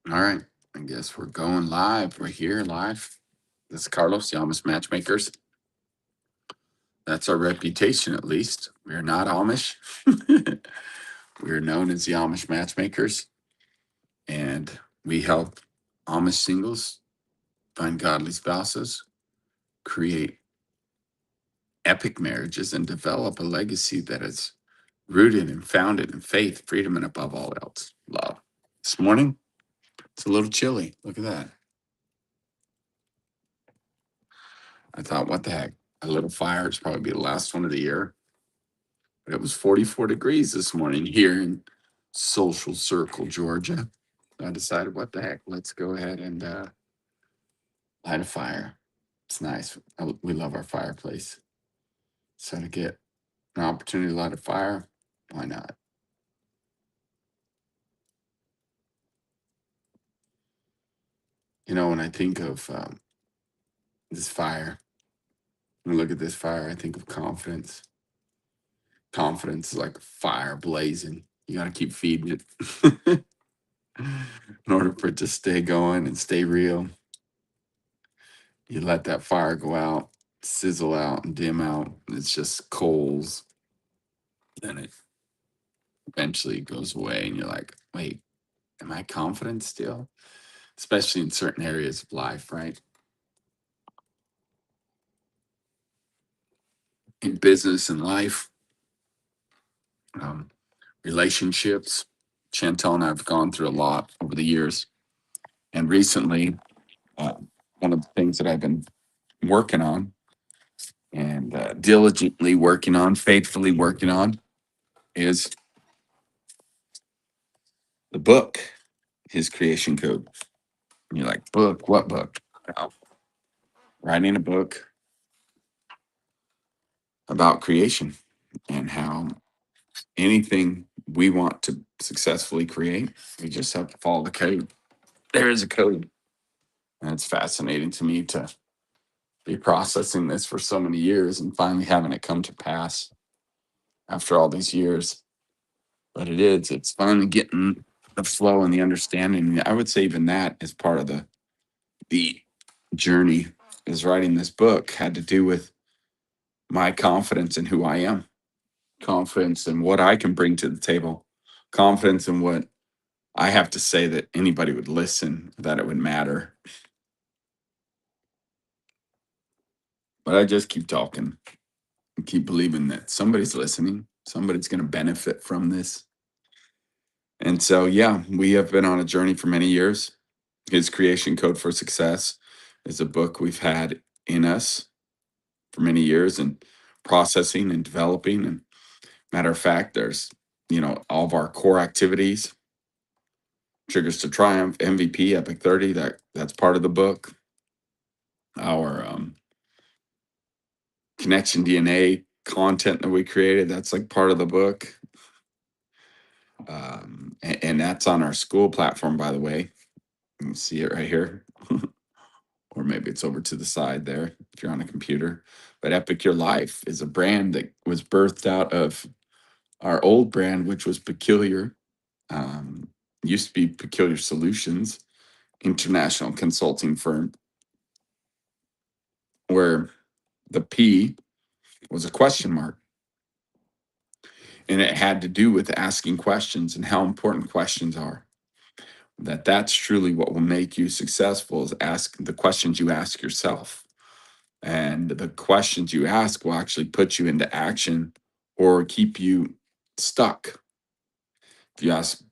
All right. I guess we're going live. We're here live. This is Carlos, the Amish Matchmakers. That's our reputation, at least. We're not Amish. We're known as the Amish Matchmakers, and we help Amish singles find godly spouses, create epic marriages, and develop a legacy that is rooted and founded in faith, freedom, and above all else, love. This morning, it's a little chilly. Look at that. I thought, what the heck? A little fire is probably be the last one of the year. But it was 44 degrees this morning here in Social Circle, Georgia. I decided, what the heck? Let's go ahead and light a fire. It's nice. We love our fireplace. So to get an opportunity to light a fire, why not? You know, when I think of this fire, when I look at this fire, I think of confidence. Confidence is like a fire blazing. You got to keep feeding it in order for it to stay going and stay real. You let that fire go out, sizzle out, and dim out. It's just coals. Then it eventually goes away, and you're like, wait, am I confident still? Especially in certain areas of life, right? In business and life, um, relationships. Chantel and I have gone through a lot over the years. And recently, uh, one of the things that I've been working on and diligently working on, faithfully working on, is the book, His Creation Code. And you're like, book? What book? Well, writing a book about creation and how anything we want to successfully create, we just have to follow the code. There is a code. And it's fascinating to me to be processing this for so many years and finally having it come to pass after all these years. But it's finally getting the flow and the understanding. I would say even that is part of the journey, is writing this book had to do with my confidence in who I am, confidence in what I can bring to the table, confidence in what I have to say, that anybody would listen, that it would matter. But I just keep talking and keep believing that somebody's listening, somebody's going to benefit from this. And so, yeah, we have been on a journey for many years. His Creation Code for Success is a book we've had in us for many years and processing and developing. And matter of fact, there's, all of our core activities, Triggers to Triumph, MVP, Epic 30, that's part of the book. Our Connection DNA content that we created, that's like part of the book. And that's on our school platform, by the way. You can see it right here. Or maybe it's over to the side there if you're on a computer. But Epic Your Life is a brand that was birthed out of our old brand, which was Peculiar. Um, Used to be Peculiar Solutions, international consulting firm, where the P was a question mark. And it had to do with asking questions and how important questions are. That's truly what will make you successful, is ask the questions you ask yourself. And the questions you ask will actually put you into action or keep you stuck. If you ask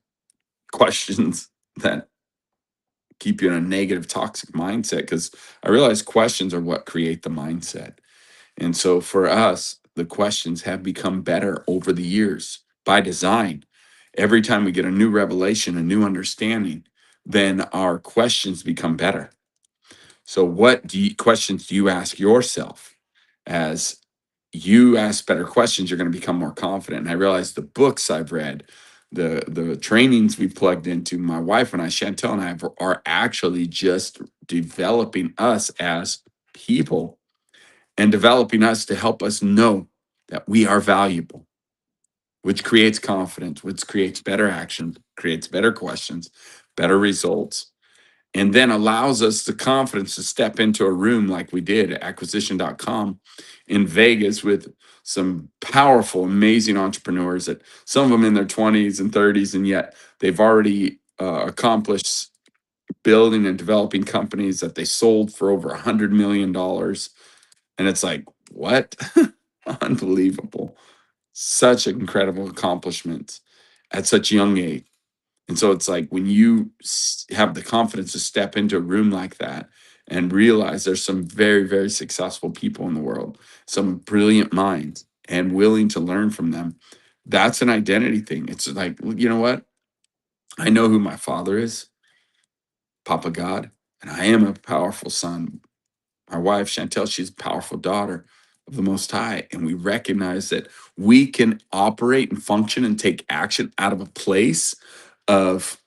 questions that keep you in a negative, toxic mindset, because I realize questions are what create the mindset. And so for us, the questions have become better over the years by design. Every time we get a new revelation, a new understanding, then our questions become better. So, questions do you ask yourself? As you ask better questions, you're going to become more confident. And I realize the books I've read, the trainings we plugged into, my wife and I, Chantel and I, are actually just developing us as people and developing us to help us know that we are valuable, which creates confidence, which creates better action, creates better questions, better results, and then allows us the confidence to step into a room like we did at acquisition.com in Vegas with some powerful, amazing entrepreneurs that some of them in their 20s and 30s, and yet they've already accomplished building and developing companies that they sold for over $100 million. And it's like, what? Unbelievable. Such incredible accomplishments at such a young age. And so it's like when you have the confidence to step into a room like that and realize there's some very, very successful people in the world, some brilliant minds, and willing to learn from them, that's an identity thing. It's like, you know what? I know who my father is, Papa God, and I am a powerful son. My wife, Chantel, she's a powerful daughter of the Most High. And we recognize that we can operate and function and take action out of a place of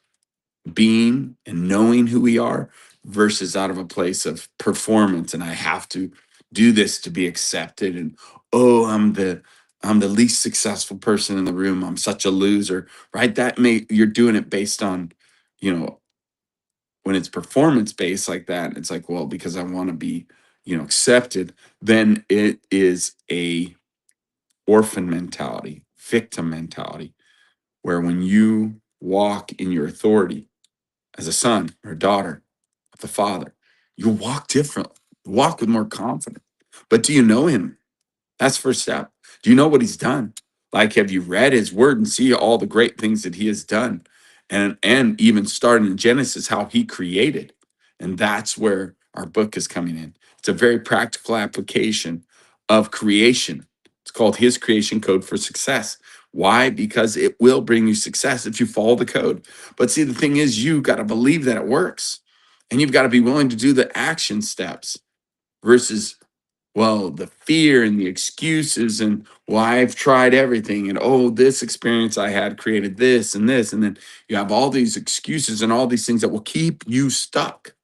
being and knowing who we are versus out of a place of performance. And I have to do this to be accepted. And oh, I'm the least successful person in the room. I'm such a loser, right? You're doing it based on, you know, when it's performance based like that, it's like, well, because I want to be, accepted, then it is a orphan mentality, victim mentality, where when you walk in your authority as a son or a daughter of the Father, you walk differently, walk with more confidence. But do you know him? That's first step. Do you know what he's done? Like, have you read his word and see all the great things that he has done? And even starting in Genesis, how he created. And that's where our book is coming in. It's a very practical application of creation. It's called His Creation Code for Success. Why? Because it will bring you success if you follow the code. But see, the thing is, you got to believe that it works. And you've got to be willing to do the action steps versus, well, the fear and the excuses and, well, I've tried everything, and oh, this experience I had created this and this, and then you have all these excuses and all these things that will keep you stuck.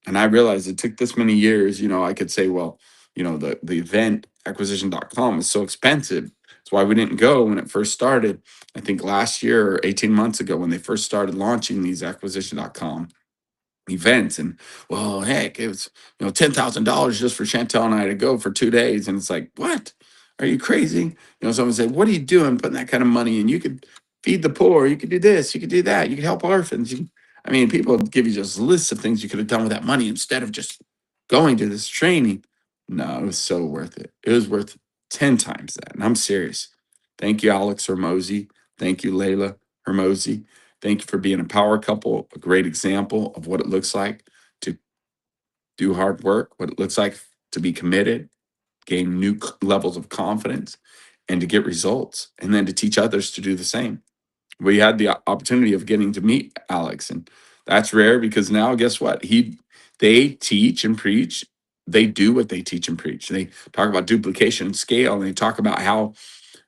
And I realized it took this many years. I could say, well, the event acquisition.com is so expensive. That's why we didn't go when it first started. I think last year or 18 months ago, when they first started launching these acquisition.com events, and, well, heck, it was, $10,000 just for Chantel and I to go for 2 days. And it's like, what? Are you crazy? Someone said, what are you doing putting that kind of money in? You could feed the poor, you could do this, you could do that, you could help orphans. I mean, people give you just lists of things you could have done with that money instead of just going to this training. No, it was so worth it. It was worth 10 times that. And I'm serious. Thank you, Alex Hermosi. Thank you, Layla Hermosi. Thank you for being a power couple, a great example of what it looks like to do hard work, what it looks like to be committed, gain new levels of confidence, and to get results, and then to teach others to do the same. We had the opportunity of getting to meet Alex, and that's rare because now, guess what? They teach and preach. They do what they teach and preach. They talk about duplication and scale, and they talk about how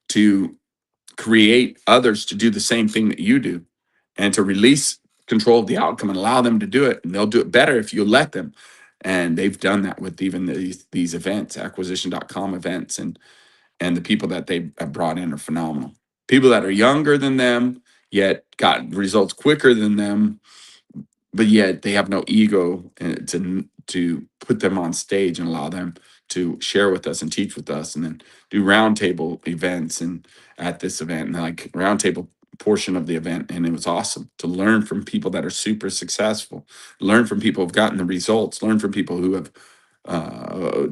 to create others to do the same thing that you do, and to release control of the outcome and allow them to do it. And they'll do it better if you let them. And they've done that with even these events, acquisition.com events, and the people that they have brought in are phenomenal. People that are younger than them, yet got results quicker than them, but yet they have no ego to put them on stage and allow them to share with us and teach with us, and then do roundtable events and at this event, and like roundtable portion of the event. And it was awesome to learn from people that are super successful, learn from people who've gotten the results, learn from people who have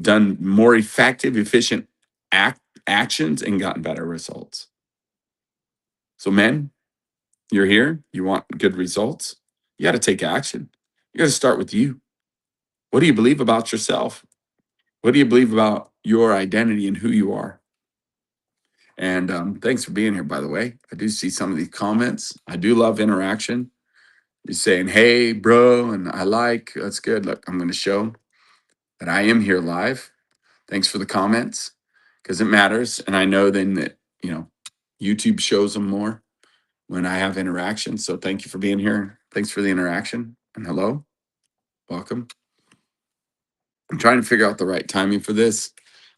done more effective, efficient actions and gotten better results. So, men, you're here, you want good results, you got to take action. You got to start with you. What do you believe about yourself? What do you believe about your identity and who you are? And thanks for being here, by the way. I do see some of these comments. I do love interaction. You're saying, hey, bro, and that's good. Look, I'm going to show that I am here live. Thanks for the comments, because it matters. And I know then that, YouTube shows them more when I have interaction. So thank you for being here. Thanks for the interaction. And hello, welcome. I'm trying to figure out the right timing for this.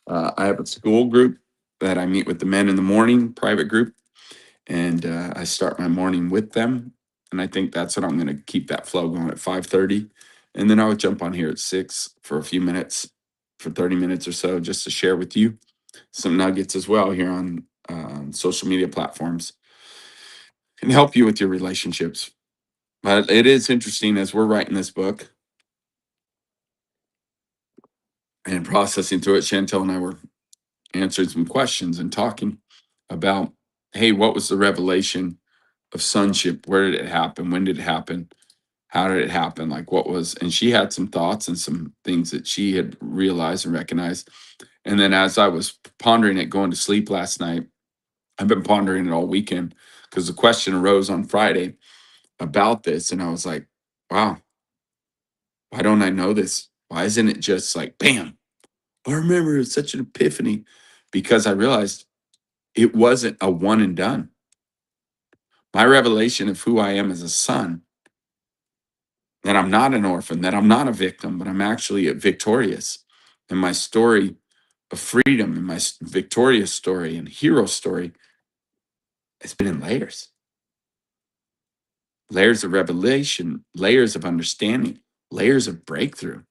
I have a school group that I meet with the men in the morning, private group. and I start my morning with them. And I think that's what I'm going to keep that flow going at 5:30, and then I would jump on here at 6 for a few minutes, for 30 minutes or so, just to share with you some nuggets as well here on social media platforms and help you with your relationships. But it is interesting as we're writing this book and processing through it. Chantel and I were answering some questions and talking about, hey, what was the revelation of sonship? Where did it happen? When did it happen? How did it happen? Like, what was, and she had some thoughts and some things that she had realized and recognized. And then as I was pondering it going to sleep last night, I've been pondering it all weekend because the question arose on Friday about this. And I was like, wow, why don't I know this? Why isn't it just like, bam? I remember it's such an epiphany because I realized it wasn't a one and done. My revelation of who I am as a son, that I'm not an orphan, that I'm not a victim, but I'm actually a victorious. And my story of freedom and my victorious story and hero story has been in layers, layers of revelation, layers of understanding, layers of breakthrough.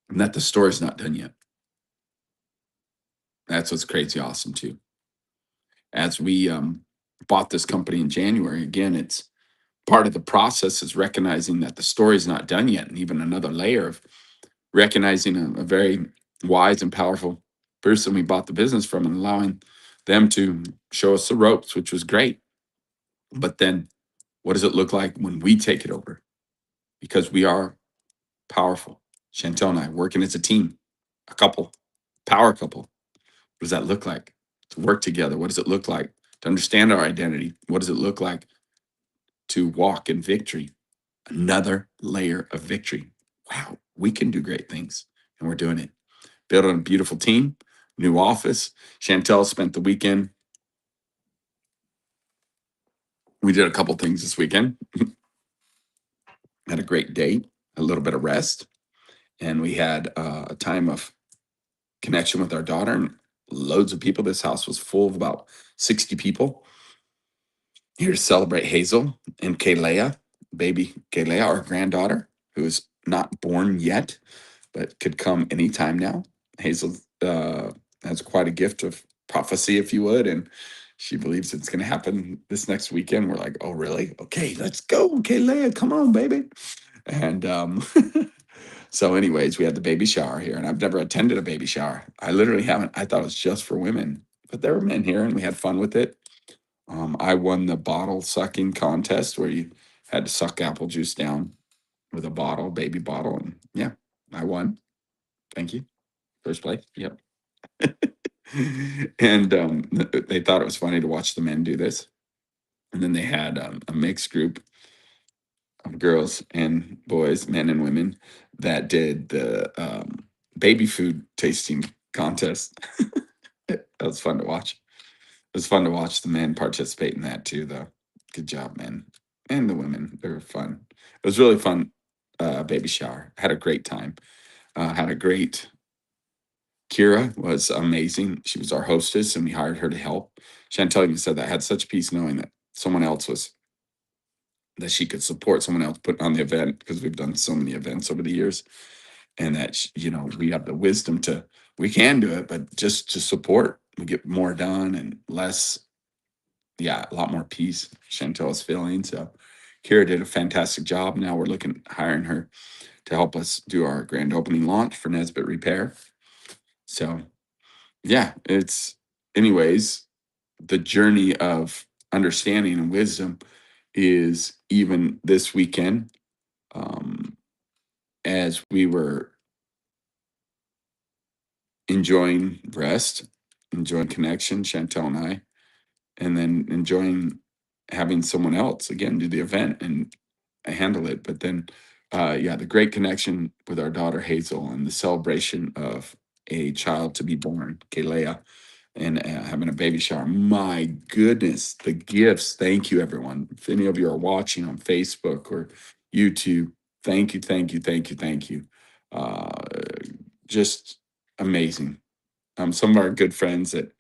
And that the story's not done yet. That's what's crazy awesome too. As we bought this company in January, again, it's part of the process is recognizing that the story's not done yet, and even another layer of recognizing a very wise and powerful person we bought the business from and allowing them to show us the ropes, which was great. But then what does it look like when we take it over? Because we are powerful. Chantel and I working as a team, a couple, power couple. What does that look like to work together? What does it look like to understand our identity? What does it look like to walk in victory? Another layer of victory. Wow, we can do great things, and we're doing it. Building a beautiful team, new office. Chantel spent the weekend. We did a couple things this weekend. Had a great date, a little bit of rest, and we had a time of connection with our daughter and loads of people. This house was full of about 60 people here to celebrate Hazel and Kalea, baby Kalea, our granddaughter, who is not born yet, but could come anytime now. Hazel has quite a gift of prophecy, if you would, and she believes it's going to happen this next weekend. We're like, oh, really? Okay, let's go. Okay, Leia, come on, baby. And so, anyways, we had the baby shower here, and I've never attended a baby shower. I literally haven't. I thought it was just for women, but there were men here, and we had fun with it. I won the bottle sucking contest where you had to suck apple juice down with a bottle, baby bottle, and yeah, I won. Thank you. First place. Yep. And they thought it was funny to watch the men do this. And then they had a mixed group of girls and boys, men and women, that did the baby food tasting contest. That was fun to watch. It was fun to watch the men participate in that too, though. Good job, men and the women. They were fun. It was really fun. Baby shower. Had a great time. Had a great Kira was amazing. She was our hostess, and we hired her to help. Chantel even said that I had such peace knowing that someone else was that she could support someone else putting on the event because we've done so many events over the years, and that we have the wisdom to we can do it, but just to support, we get more done and less. Yeah, a lot more peace. Chantel is feeling so. Kira did a fantastic job. Now we're looking hiring her to help us do our grand opening launch for Nesbitt Repair. So yeah, it's anyways, the journey of understanding and wisdom is even this weekend, um, as we were enjoying rest, enjoying connection, Chantel and I, and then enjoying having someone else again do the event and handle it. But then, yeah, the great connection with our daughter Hazel and the celebration of a child to be born, Kalea, and having a baby shower. My goodness, the gifts. Thank you, everyone. If any of you are watching on Facebook or YouTube, thank you, thank you, thank you, thank you. Uh, just amazing. Some of our good friends that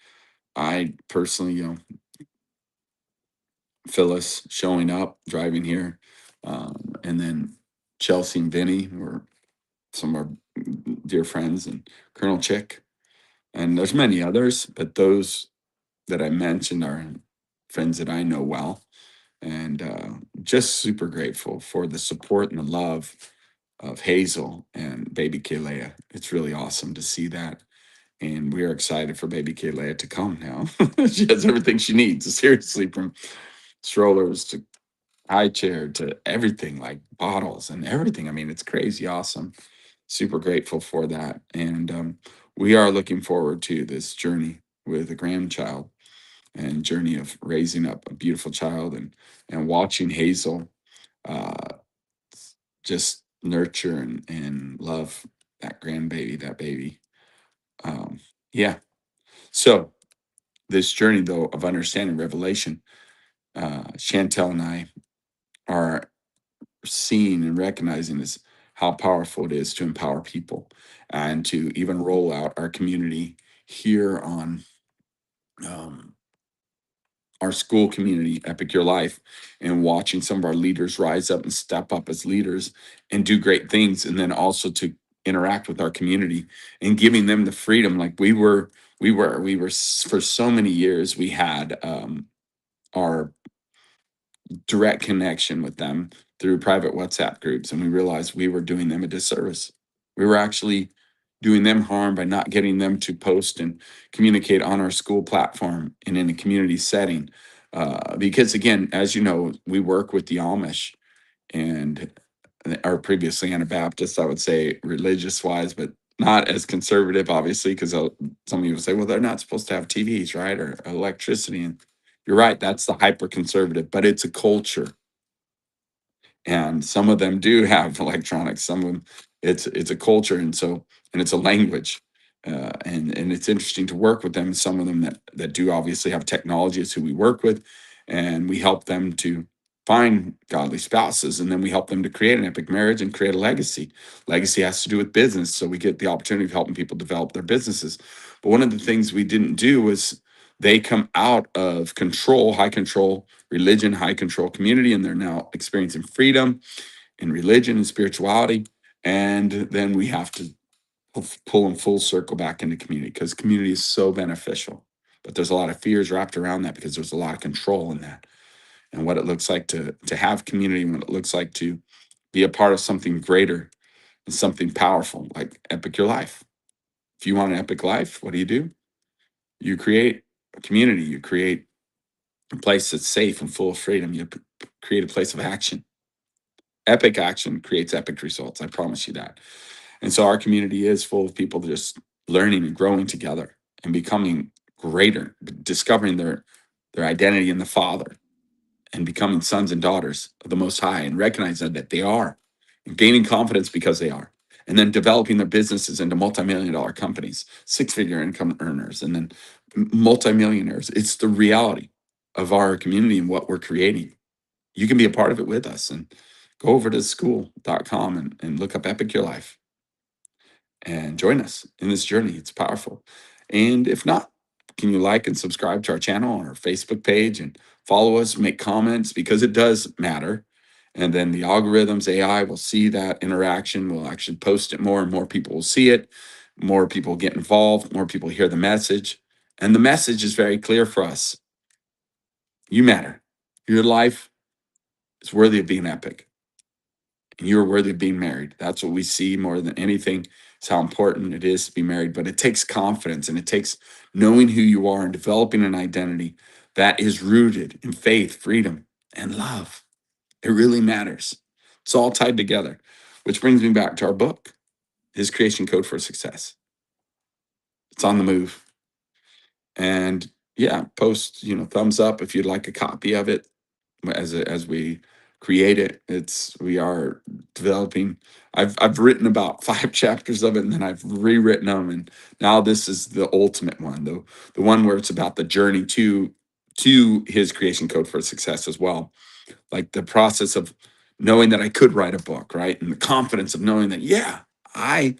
I personally, Phyllis showing up, driving here, and then Chelsea and Vinny were some of our dear friends, and Colonel Chick, and there's many others, but those that I mentioned are friends that I know well, and just super grateful for the support and the love of Hazel and baby Kalea. It's really awesome to see that. And we are excited for baby Kalea to come now. She has everything she needs, seriously, from strollers to high chair to everything, like bottles and everything. I mean, it's crazy awesome. Super grateful for that. And we are looking forward to this journey with a grandchild and journey of raising up a beautiful child, and watching Hazel uh, just nurture and love that grandbaby, that baby. Um, yeah. So this journey, though, of understanding revelation, Chantel and I are seeing and recognizing is how powerful it is to empower people and to even roll out our community here on um, our school community, Epic Your Life, and watching some of our leaders rise up and step up as leaders and do great things, and then also to interact with our community and giving them the freedom. Like for so many years, we had our direct connection with them through private WhatsApp groups, and we realized we were doing them a disservice. We were actually doing them harm by not getting them to post and communicate on our school platform and in a community setting. Because again, as you know, we work with the Amish and are previously Anabaptists, I would say, religious wise, but not as conservative, obviously, because some people say, well, they're not supposed to have TVs, right? Or electricity. And you're right, that's the hyper conservative, but it's a culture, and some of them do have electronics. Some of them, it's a culture, and it's a language, and it's interesting to work with them. Some of them that do obviously have technology is who we work with, and we help them to find godly spouses, and then we help them to create an epic marriage and create a legacy. Legacy has to do with business, so we get the opportunity of helping people develop their businesses. But one of the things we didn't do was they come out of control, high control religion, high control community, and they're now experiencing freedom in religion and spirituality. And then we have to pull them full circle back into community, because community is so beneficial. But there's a lot of fears wrapped around that, because there's a lot of control in that, and what it looks like to have community, and what it looks like to be a part of something greater and something powerful like Epic Your Life. If you want an epic life, what do? You create a community, you create a place that's safe and full of freedom. You create a place of action. Epic action creates epic results. I promise you that. And so our community is full of people just learning and growing together and becoming greater, discovering their identity in the Father, and becoming sons and daughters of the Most High, and recognizing that they are, and gaining confidence because they are, and then developing their businesses into multi-million-dollar companies, six-figure income earners, and then multimillionaires. It's the reality of our community and what we're creating. You can be a part of it with us, and go over to school.com and look up Epic Your Life and join us in this journey. It's powerful. And if not, can you like and subscribe to our channel on our Facebook page and follow us, make comments, because it does matter. And then the algorithms, AI will see that interaction, will actually post it more, and more people will see it. More people get involved, more people hear the message. And the message is very clear for us. You matter. Your life is worthy of being epic, and you're worthy of being married. That's what we see more than anything. It's how important it is to be married. But it takes confidence, and it takes knowing who you are and developing an identity that is rooted in faith, freedom, and love. It really matters. It's all tied together, which brings me back to our book, His Creation Code for Success. It's on the move. And yeah, post, thumbs up if you'd like a copy of it as we create it. We are developing. I've written about 5 chapters of it, and then I've rewritten them, and now this is the ultimate one, the one where it's about the journey to his creation code for success as well. Like the process of knowing that I could write a book, right? And the confidence of knowing that, I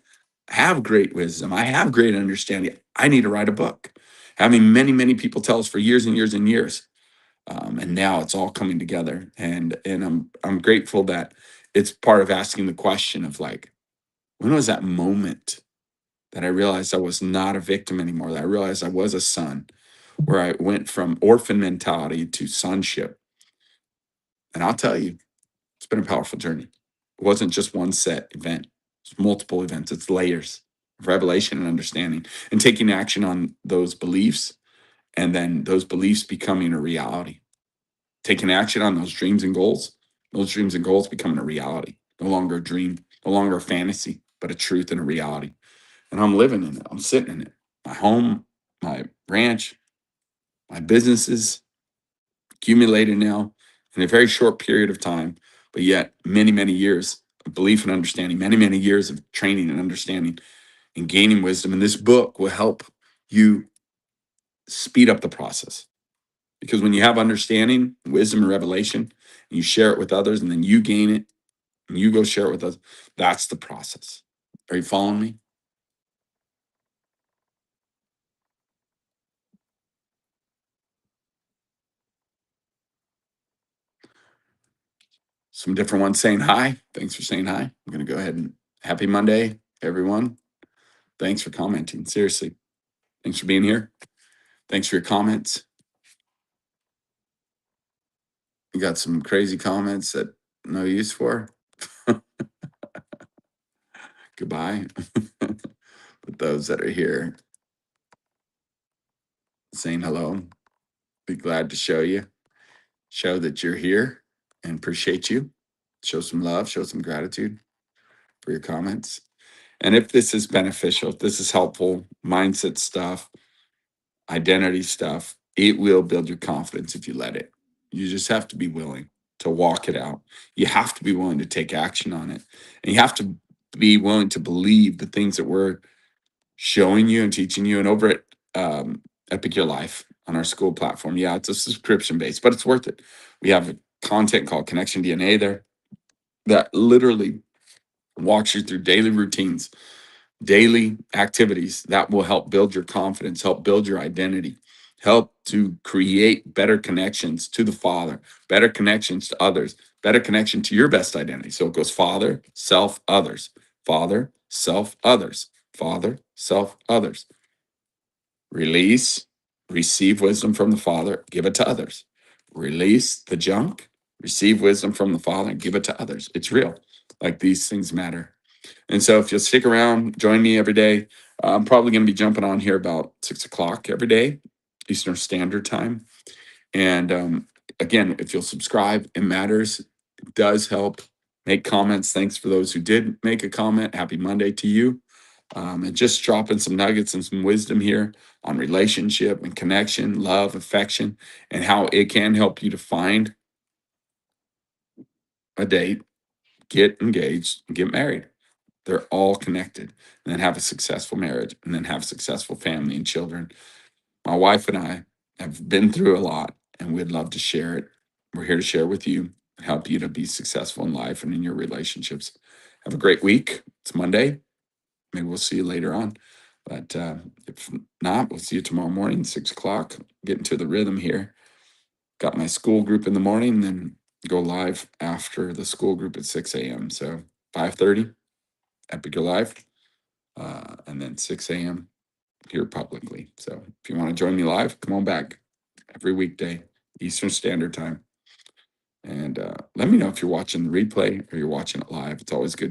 have great wisdom, I have great understanding, I need to write a book. having many, many people tell us for years and years and years. And now it's all coming together. And I'm grateful that it's part of asking the question of like, when was that moment that I realized I was not a victim anymore, that I realized I was a son, where I went from orphan mentality to sonship. And I'll tell you, it's been a powerful journey. It wasn't just one set event, it's multiple events, it's layers of revelation and understanding and taking action on those beliefs, and then those beliefs becoming a reality. Taking action on those dreams and goals becoming a reality. No longer a dream, no longer a fantasy, but a truth and a reality. And I'm living in it. I'm sitting in it. My home, my ranch, my businesses accumulated now in a very short period of time, but yet many, many years of belief and understanding, many, many years of training and understanding and gaining wisdom. And this book will help you speed up the process. Because when you have understanding, wisdom, and revelation, and you share it with others, and then you gain it, and you go share it with us, that's the process. Are you following me? Some different ones saying hi. Thanks for saying hi. I'm going to go ahead and happy Monday, everyone. Thanks for commenting. Seriously. Thanks for being here. Thanks for your comments. You got some crazy comments that no use for. Goodbye. But those that are here saying hello, be glad to show that you're here and appreciate you. Show some love, show some gratitude for your comments. And if this is beneficial, if this is helpful, mindset stuff, identity stuff, it will build your confidence if you let it. You just have to be willing to walk it out. You have to be willing to take action on it. And you have to be willing to believe the things that we're showing you and teaching you. And over at Epic Your Life on our school platform, yeah, it's a subscription based, but it's worth it. We have a content called Connection DNA there that literally walks you through daily routines, daily activities that will help build your confidence, help build your identity, help to create better connections to the Father, better connections to others, better connection to your best identity. So it goes Father, self, others, Father, self, others, Father, self, others. Release, receive wisdom from the Father, give it to others. Release the junk, receive wisdom from the Father, and give it to others. It's real. Like these things matter. And so if you'll stick around, join me every day. I'm probably going to be jumping on here about 6 o'clock every day, Eastern Standard Time. And again, if you'll subscribe, it matters. It does help. Make comments. Thanks for those who did make a comment. Happy Monday to you. And just dropping some nuggets and some wisdom here on relationship and connection, love, affection, and how it can help you to find a date, get engaged, and get married. They're all connected, and then have a successful marriage, and then have a successful family and children. My wife and I have been through a lot, and we'd love to share it. We're here to share with you, help you to be successful in life and in your relationships. Have a great week. It's Monday. Maybe we'll see you later on. But if not, we'll see you tomorrow morning, 6 o'clock. Get into the rhythm here. Got my school group in the morning, then go live after the school group at 6 a.m. So 5:30, Epic Your Life, and then 6 a.m. here publicly. So if you want to join me live, come on back every weekday, Eastern Standard Time. And let me know if you're watching the replay or you're watching it live. It's always good